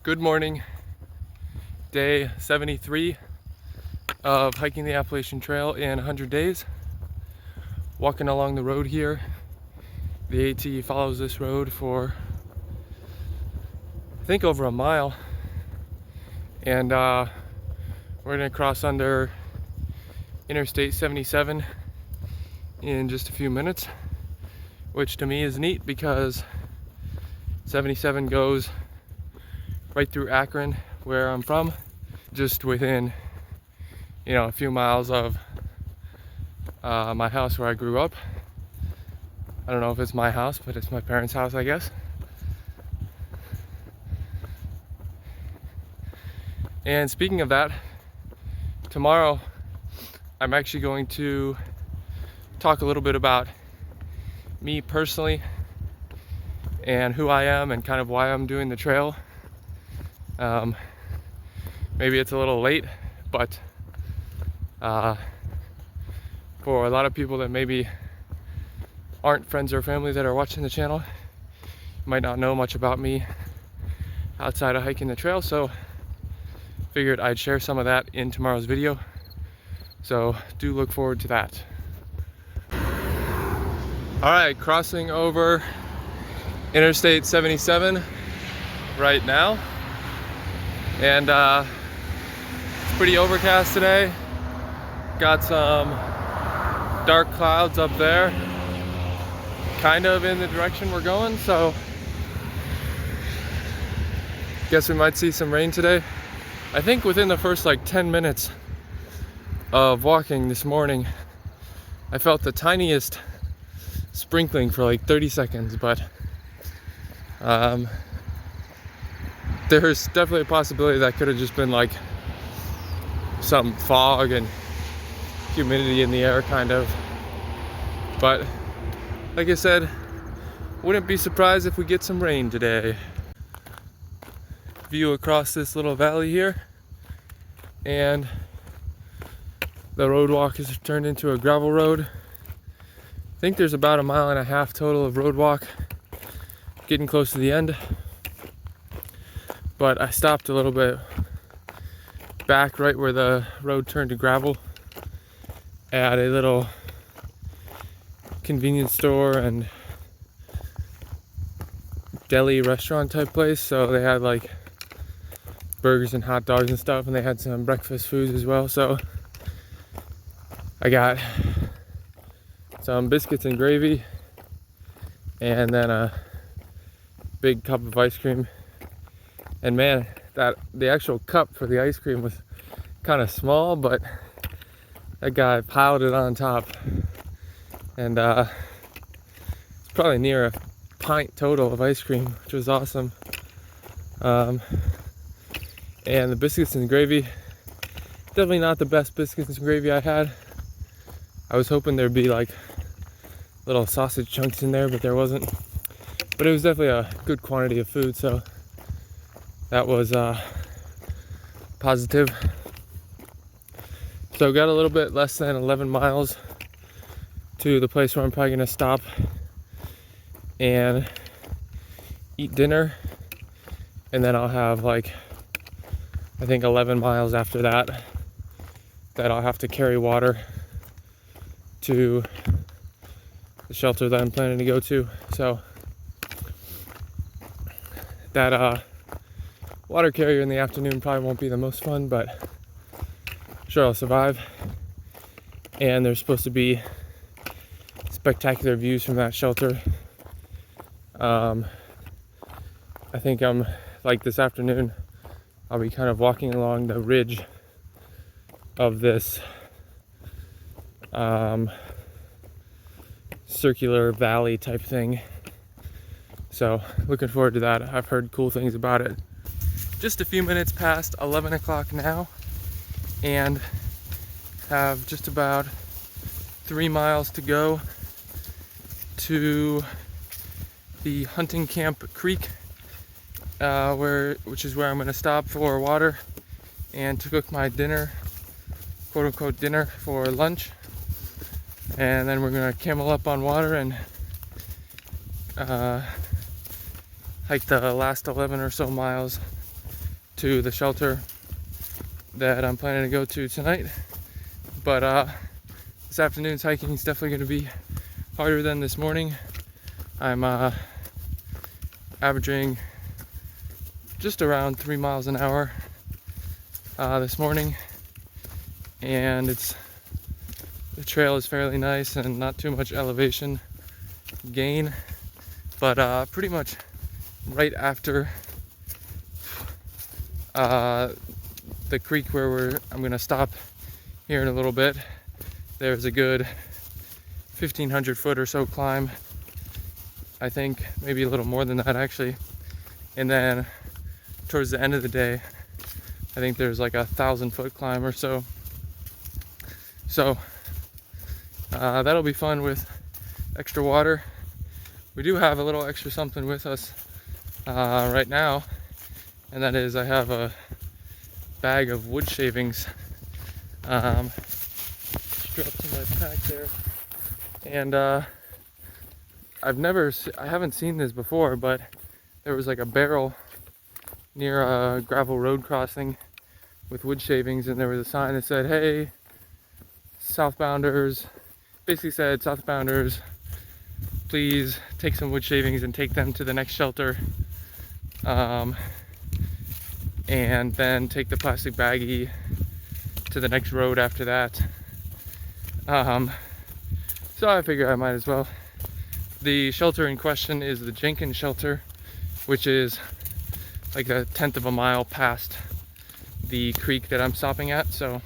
Good morning, day 73 of hiking the Appalachian Trail in 100 days. Walking along the road here. The AT follows this road for I think over a mile, and we're gonna cross under Interstate 77 in just a few minutes, which to me is neat because 77 goes right through Akron, where I'm from, just within, a few miles of my house where I grew up. I don't know if it's my house, but it's my parents' house, I guess. And speaking of that, tomorrow I'm actually going to talk a little bit about me personally and who I am and kind of why I'm doing the trail. Maybe it's a little late, but for a lot of people that maybe aren't friends or family that are watching the channel, might not know much about me outside of hiking the trail, so figured I'd share some of that in tomorrow's video. So do look forward to that. All right, crossing over Interstate 77 right now. And it's pretty overcast today. Got some dark clouds up there, kind of in the direction we're going, so guess we might see some rain today. I think within the first 10 minutes of walking this morning, I felt the tiniest sprinkling for 30 seconds, but there's definitely a possibility that could have just been some fog and humidity in the air, kind of. But like I said, wouldn't be surprised if we get some rain today. View across this little valley here, and the road walk has turned into a gravel road. I think there's about 1.5 miles total of road walk, getting close to the end. But I stopped a little bit back right where the road turned to gravel at a little convenience store and deli restaurant type place. So they had burgers and hot dogs and stuff, and they had some breakfast foods as well. So I got some biscuits and gravy, and then a big cup of ice cream. And man, the actual cup for the ice cream was kind of small, but that guy piled it on top, and it's probably near a pint total of ice cream, which was awesome. And the biscuits and gravy, definitely not the best biscuits and gravy I had. I was hoping there'd be little sausage chunks in there, but there wasn't. But it was definitely a good quantity of food, so that was positive. So got a little bit less than 11 miles to the place where I'm probably gonna stop and eat dinner, and then I'll have I think 11 miles after that I'll have to carry water to the shelter that I'm planning to go to. So that water carrier in the afternoon probably won't be the most fun, but I'm sure I'll survive. And there's supposed to be spectacular views from that shelter. I think this afternoon I'll be kind of walking along the ridge of this circular valley type thing. So looking forward to that. I've heard cool things about it. Just a few minutes past 11 o'clock now, and have just about 3 miles to go to the hunting camp creek, which is where I'm going to stop for water and to cook my dinner, quote unquote dinner, for lunch. And then we're going to camel up on water and hike the last 11 or so miles to the shelter that I'm planning to go to tonight. But this afternoon's hiking is definitely going to be harder than this morning. I'm averaging just around 3 miles an hour this morning, and the trail is fairly nice and not too much elevation gain, but pretty much right after the creek where I'm gonna stop here in a little bit, there's a good 1,500 foot or so climb. I think maybe a little more than that actually. And then towards the end of the day, I think there's like 1,000 foot climb or so. So that'll be fun with extra water. We do have a little extra something with us right now, and that is I have a bag of wood shavings strapped to my pack there. And I haven't seen this before, but there was like a barrel near a gravel road crossing with wood shavings, and there was a sign that said, "Hey, southbounders," basically said, "Southbounders, please take some wood shavings and take them to the next shelter, and then take the plastic baggie to the next road after that." So I figure I might as well. The shelter in question is the Jenkins shelter, which is like 1/10 of a mile past the creek that I'm stopping at. So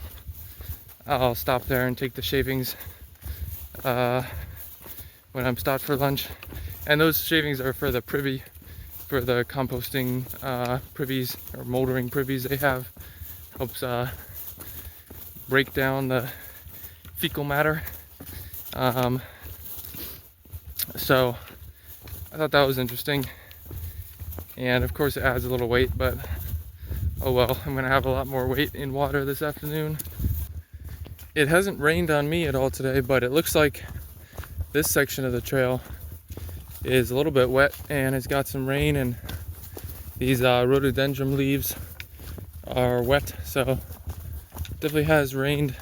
I'll stop there and take the shavings when I'm stopped for lunch. And those shavings are for the privy, for the composting privies or moldering privies they have. Helps break down the fecal matter. So I thought that was interesting, and of course it adds a little weight, but oh well, I'm gonna have a lot more weight in water this afternoon. It hasn't rained on me at all today, but it looks like this section of the trail is a little bit wet and it's got some rain, and these rhododendron leaves are wet, so definitely has rained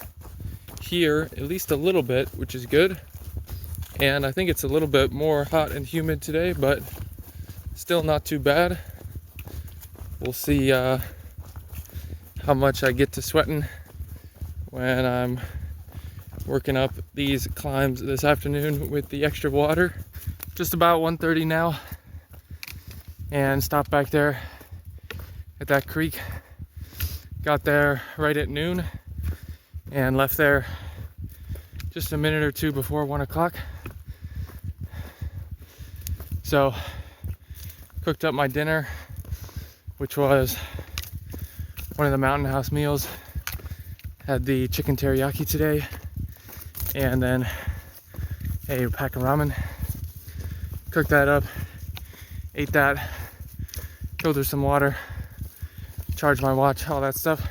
here at least a little bit, which is good. And I think it's a little bit more hot and humid today, but still not too bad. We'll see how much I get to sweating when I'm working up these climbs this afternoon with the extra water. Just about 1:30 now, and stopped back there at that creek. Got there right at noon and left there just a minute or two before 1 o'clock. So cooked up my dinner, which was one of the Mountain House meals. Had the chicken teriyaki today, and then a pack of ramen. Cooked that up, ate that, filtered some water, charged my watch, all that stuff,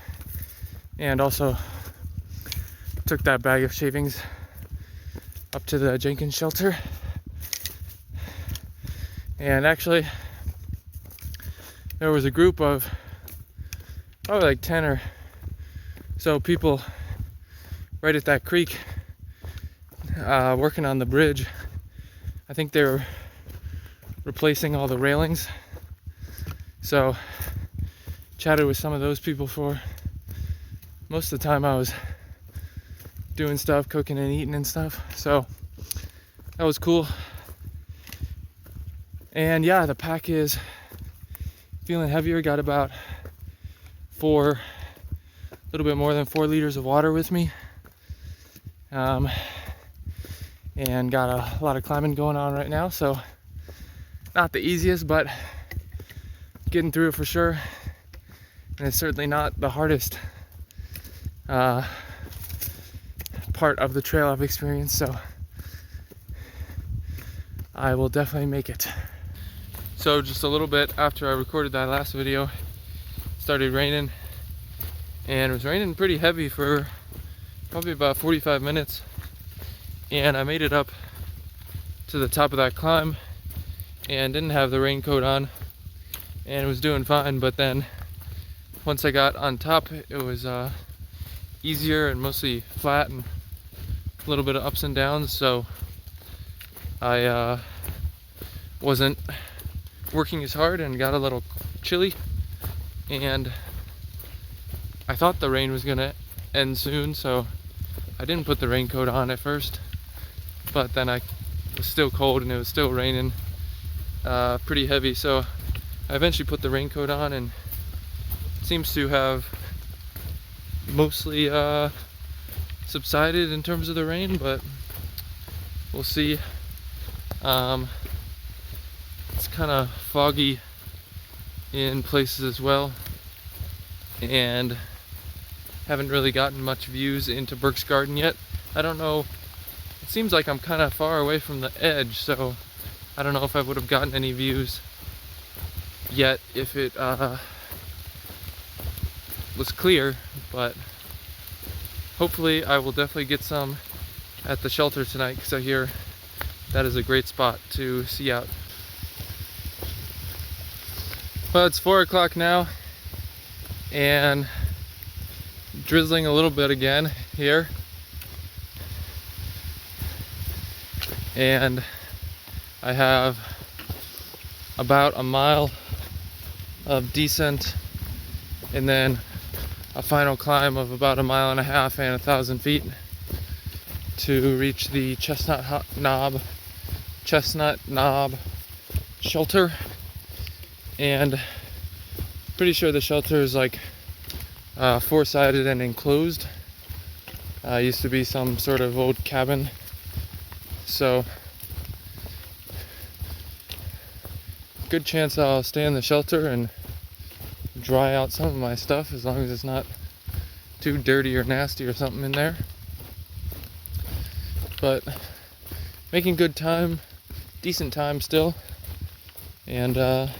and also took that bag of shavings up to the Jenkins shelter. And actually, there was a group of probably like 10 or so people right at that creek working on the bridge. I think they were replacing all the railings. So chatted with some of those people for most of the time. I was doing stuff, cooking and eating and stuff. So that was cool. And yeah, the pack is feeling heavier. Got about a little bit more than 4 liters of water with me. And got a lot of climbing going on right now. So not the easiest, but getting through it for sure. And it's certainly not the hardest part of the trail I've experienced. So I will definitely make it. So just a little bit after I recorded that last video, it started raining, and it was raining pretty heavy for probably about 45 minutes. And I made it up to the top of that climb and didn't have the raincoat on and was doing fine, but then once I got on top, it was easier and mostly flat and a little bit of ups and downs, so I wasn't working as hard and got a little chilly, and I thought the rain was gonna end soon, so I didn't put the raincoat on at first, but then it was still cold and it was still raining pretty heavy, so I eventually put the raincoat on, and it seems to have mostly subsided in terms of the rain, but we'll see. It's kind of foggy in places as well, and haven't really gotten much views into Burke's Garden yet. I don't know, it seems like I'm kind of far away from the edge, so I don't know if I would have gotten any views yet if it was clear, but hopefully I will definitely get some at the shelter tonight, because I hear that is a great spot to see out. Well, it's 4 o'clock now and drizzling a little bit again here, and I have about a mile of descent and then a final climb of about 1.5 miles and 1,000 feet to reach the Chestnut Knob shelter. And pretty sure the shelter is like 4-sided and enclosed. Used to be some sort of old cabin, so good chance I'll stay in the shelter and dry out some of my stuff, as long as it's not too dirty or nasty or something in there. But making good time, decent time still, and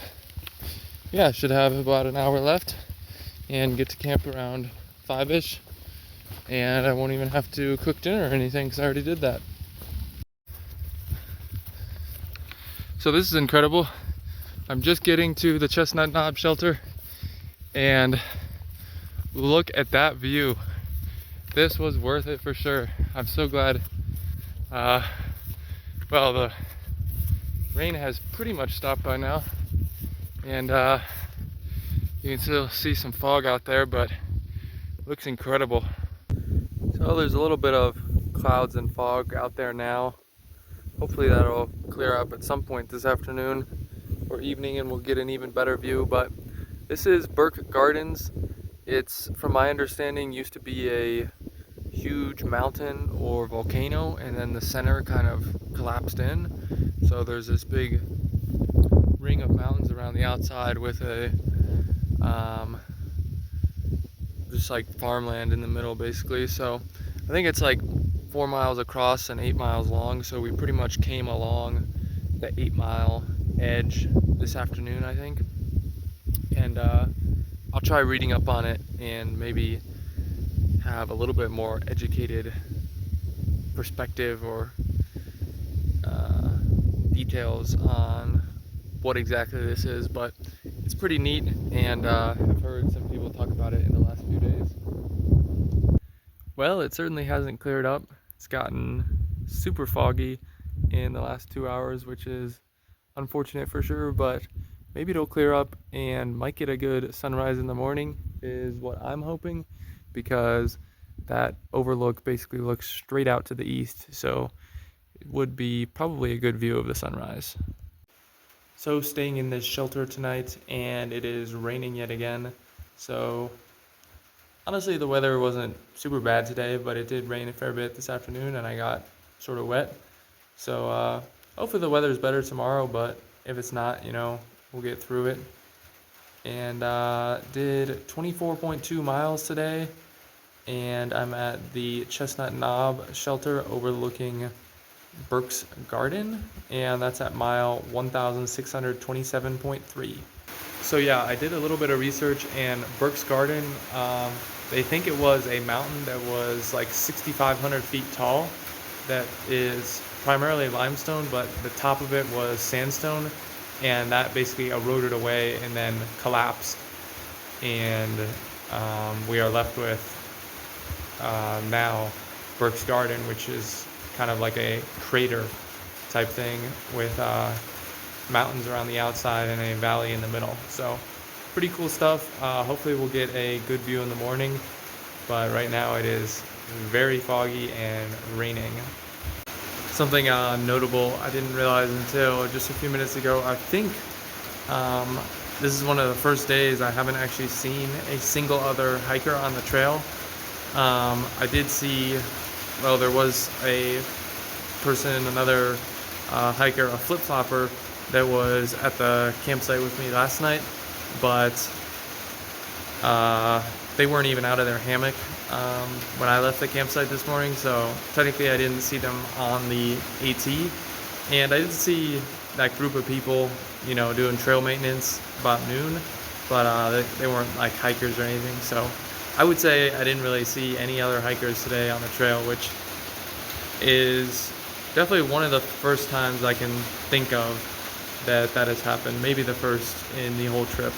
yeah, should have about an hour left and get to camp around 5-ish, and I won't even have to cook dinner or anything because I already did that. So this is incredible. I'm just getting to the Chestnut Knob shelter, and look at that view. This was worth it for sure. I'm so glad. Well, the rain has pretty much stopped by now, and you can still see some fog out there, but it looks incredible. So there's a little bit of clouds and fog out there now. Hopefully that'll clear up at some point this afternoon or evening, and we'll get an even better view. But this is Burke Gardens. It's, from my understanding, used to be a huge mountain or volcano, and then the center kind of collapsed in. So there's this big ring of mountains around the outside with a just like farmland in the middle, basically. So I think it's like 4 miles across and 8 miles long, so we pretty much came along the 8-mile edge this afternoon, I think. And I'll try reading up on it and maybe have a little bit more educated perspective or details on what exactly this is, but it's pretty neat, and I've heard some people talk about it in the last few days. Well, it certainly hasn't cleared up. It's gotten super foggy in the last 2 hours, which is unfortunate for sure, but maybe it'll clear up and might get a good sunrise in the morning is what I'm hoping, because that overlook basically looks straight out to the east, so it would be probably a good view of the sunrise. So staying in this shelter tonight, and it is raining yet again. So honestly, the weather wasn't super bad today, but it did rain a fair bit this afternoon and I got sort of wet. So hopefully the weather is better tomorrow, but if it's not, you know, we'll get through it. And did 24.2 miles today, and I'm at the Chestnut Knob shelter overlooking Burke's Garden, and that's at mile 1627.3. So yeah, I did a little bit of research, and Burke's Garden, they think it was a mountain that was like 6,500 feet tall, that is primarily limestone, but the top of it was sandstone, and that basically eroded away and then collapsed and we are left with now Burke's Garden, which is kind of like a crater type thing with mountains around the outside and a valley in the middle. So pretty cool stuff. Hopefully we'll get a good view in the morning, but right now it is very foggy and raining. Something notable I didn't realize until just a few minutes ago, I think this is one of the first days I haven't actually seen a single other hiker on the trail. I did see, well, there was a person, another hiker, a flip-flopper that was at the campsite with me last night, but they weren't even out of their hammock when I left the campsite this morning, so technically I didn't see them on the AT. And I did see that group of people, you know, doing trail maintenance about noon, but they weren't like hikers or anything. So I would say I didn't really see any other hikers today on the trail, which is definitely one of the first times I can think of that has happened, maybe the first in the whole trip.